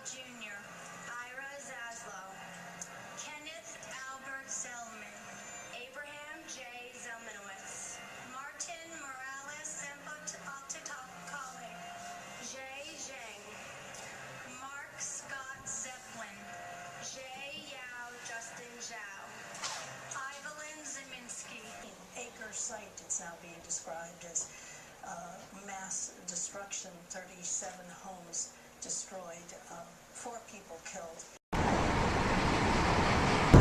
Jr., Ira Zaslow, Kenneth Albert Zellman, Abraham J. Zelmanowitz, Martin Morales Alticale, Jay Zhang, Mark Scott Zeppelin, Jay Yao Justin Zhao, Evelyn Zeminski. Acre site, it's now being described as mass destruction, 37 homes destroyed, 4 people killed.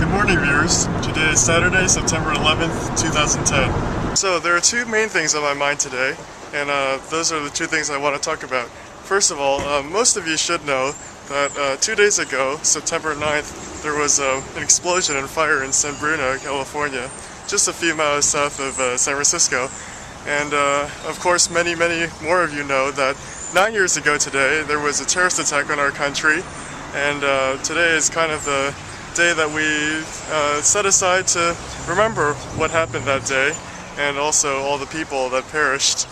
Good morning, viewers. Today is Saturday, September 11th, 2010. So there are two main things on my mind today, and those are the two things I want to talk about. First of all, most of you should know that 2 days ago, September 9th, there was an explosion and fire in San Bruno, California, just a few miles south of San Francisco. And of course, many more of you know that 9 years ago today, there was a terrorist attack on our country, and today is kind of the day that we set aside to remember what happened that day, and also all the people that perished.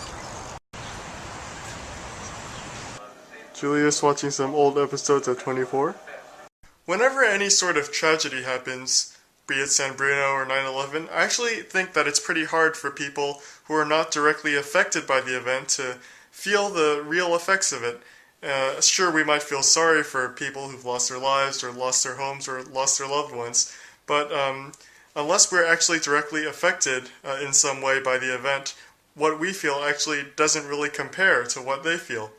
Julius watching some old episodes of 24. Whenever any sort of tragedy happens, be it San Bruno or 9/11, I actually think that it's pretty hard for people who are not directly affected by the event to feel the real effects of it. Sure, we might feel sorry for people who've lost their lives or lost their homes or lost their loved ones, but unless we're actually directly affected in some way by the event, what we feel actually doesn't really compare to what they feel.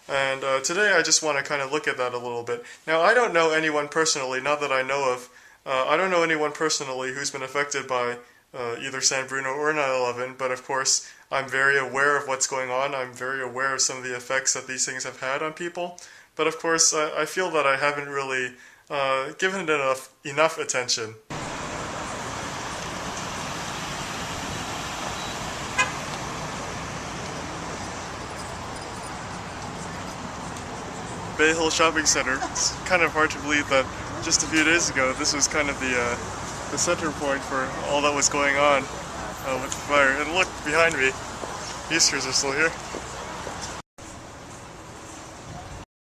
And today I just want to kind of look at that a little bit. Now, I don't know anyone personally, not that I know of, I don't know anyone personally who's been affected by either San Bruno or 9/11, but of course I'm very aware of what's going on. I'm very aware of some of the effects that these things have had on people. But of course I feel that I haven't really given it enough attention. Bay Hill Shopping Center. It's kind of hard to believe that just a few days ago this was kind of the center point for all that was going on with the fire. And look behind me, Easters are still here.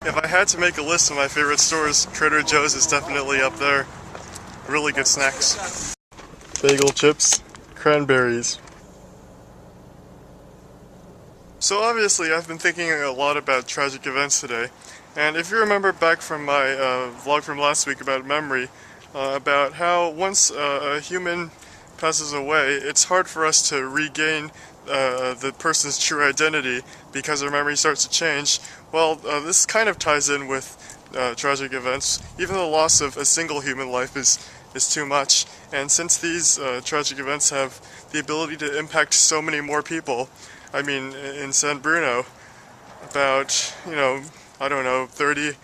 If I had to make a list of my favorite stores, Trader Joe's is definitely up there. Really good snacks. Bagel chips, cranberries. So obviously I've been thinking a lot about tragic events today. And if you remember back from my vlog from last week about memory, about how once a human passes away, it's hard for us to regain the person's true identity because their memory starts to change. Well, this kind of ties in with tragic events. Even the loss of a single human life is too much. And since these tragic events have the ability to impact so many more people, I mean, in San Bruno, about, I don't know, 30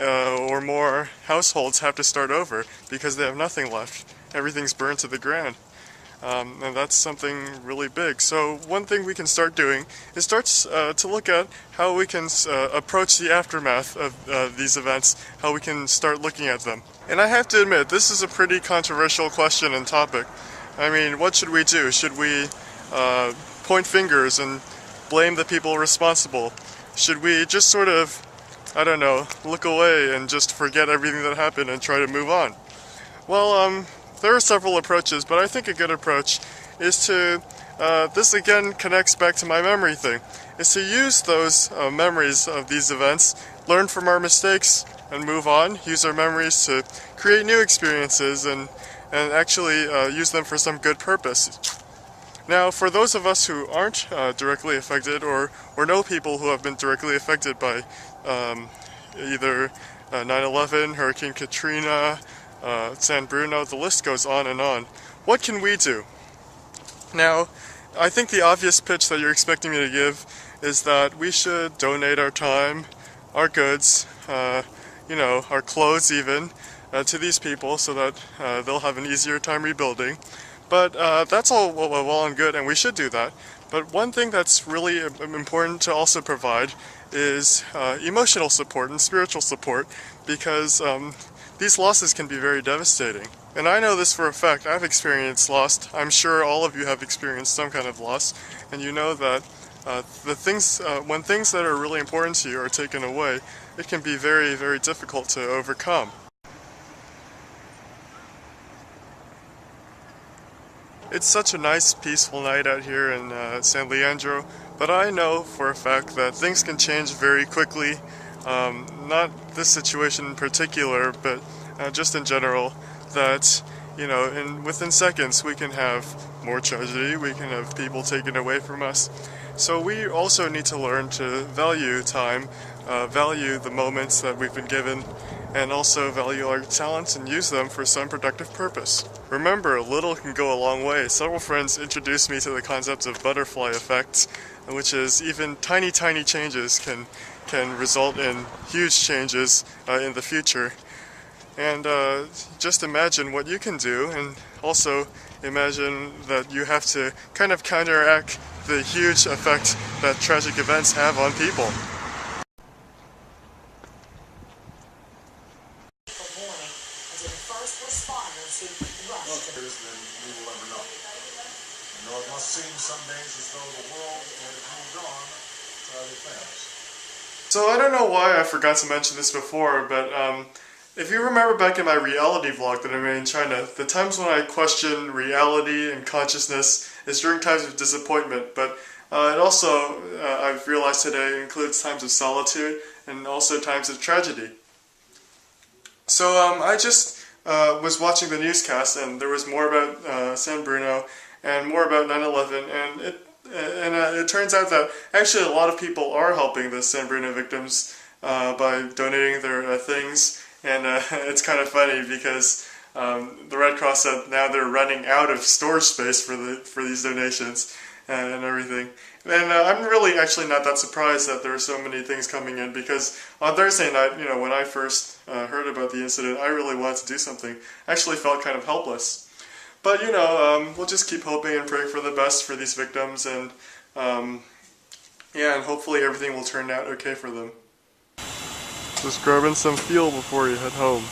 or more households have to start over because they have nothing left. Everything's burned to the ground. And that's something really big. So one thing we can start doing is start to look at how we can approach the aftermath of these events, how we can start looking at them. And I have to admit, this is a pretty controversial question and topic. I mean, what should we do? Should we point fingers and blame the people responsible? Should we just sort of, I don't know, look away and just forget everything that happened and try to move on? Well, there are several approaches, but I think a good approach is to, this again connects back to my memory thing, is to use those memories of these events, learn from our mistakes, and move on, use our memories to create new experiences and actually use them for some good purpose. Now, for those of us who aren't directly affected or know people who have been directly affected by either 9/11, Hurricane Katrina, San Bruno, the list goes on and on. What can we do? Now, I think the obvious pitch that you're expecting me to give is that we should donate our time, our goods, our clothes even, to these people so that they'll have an easier time rebuilding. But that's all well and good, and we should do that. But one thing that's really important to also provide is emotional support and spiritual support, because these losses can be very devastating. And I know this for a fact. I've experienced loss. I'm sure all of you have experienced some kind of loss, and you know that when things that are really important to you are taken away, it can be very, very difficult to overcome. It's such a nice, peaceful night out here in San Leandro, but I know for a fact that things can change very quickly. Not this situation in particular, but just in general, that, you know, within seconds we can have more tragedy, we can have people taken away from us. So we also need to learn to value time, value the moments that we've been given, and also value our talents and use them for some productive purpose. Remember, little can go a long way. Several friends introduced me to the concept of butterfly effect, which is even tiny changes can result in huge changes in the future. And just imagine what you can do, and also imagine that you have to kind of counteract the huge effect that tragic events have on people. First responders who rushed. Then we will ever know. You know, it must seem some days as though the world has moved on rather fast. So I don't know why I forgot to mention this before, but if you remember back in my reality vlog that I made in China, the times when I question reality and consciousness is during times of disappointment, but it also, I've realized today, includes times of solitude and also times of tragedy. So I just was watching the newscast, and there was more about San Bruno and more about 9/11, and it turns out that actually a lot of people are helping the San Bruno victims by donating their things, and it's kind of funny because the Red Cross said now they're running out of storage space for these donations and everything. And I'm really actually not that surprised that there are so many things coming in, because on Thursday night, you know, when I first heard about the incident, I really wanted to do something. I actually felt kind of helpless. But, you know, we'll just keep hoping and praying for the best for these victims, and yeah, and hopefully everything will turn out okay for them. Just grabbing some fuel before you head home.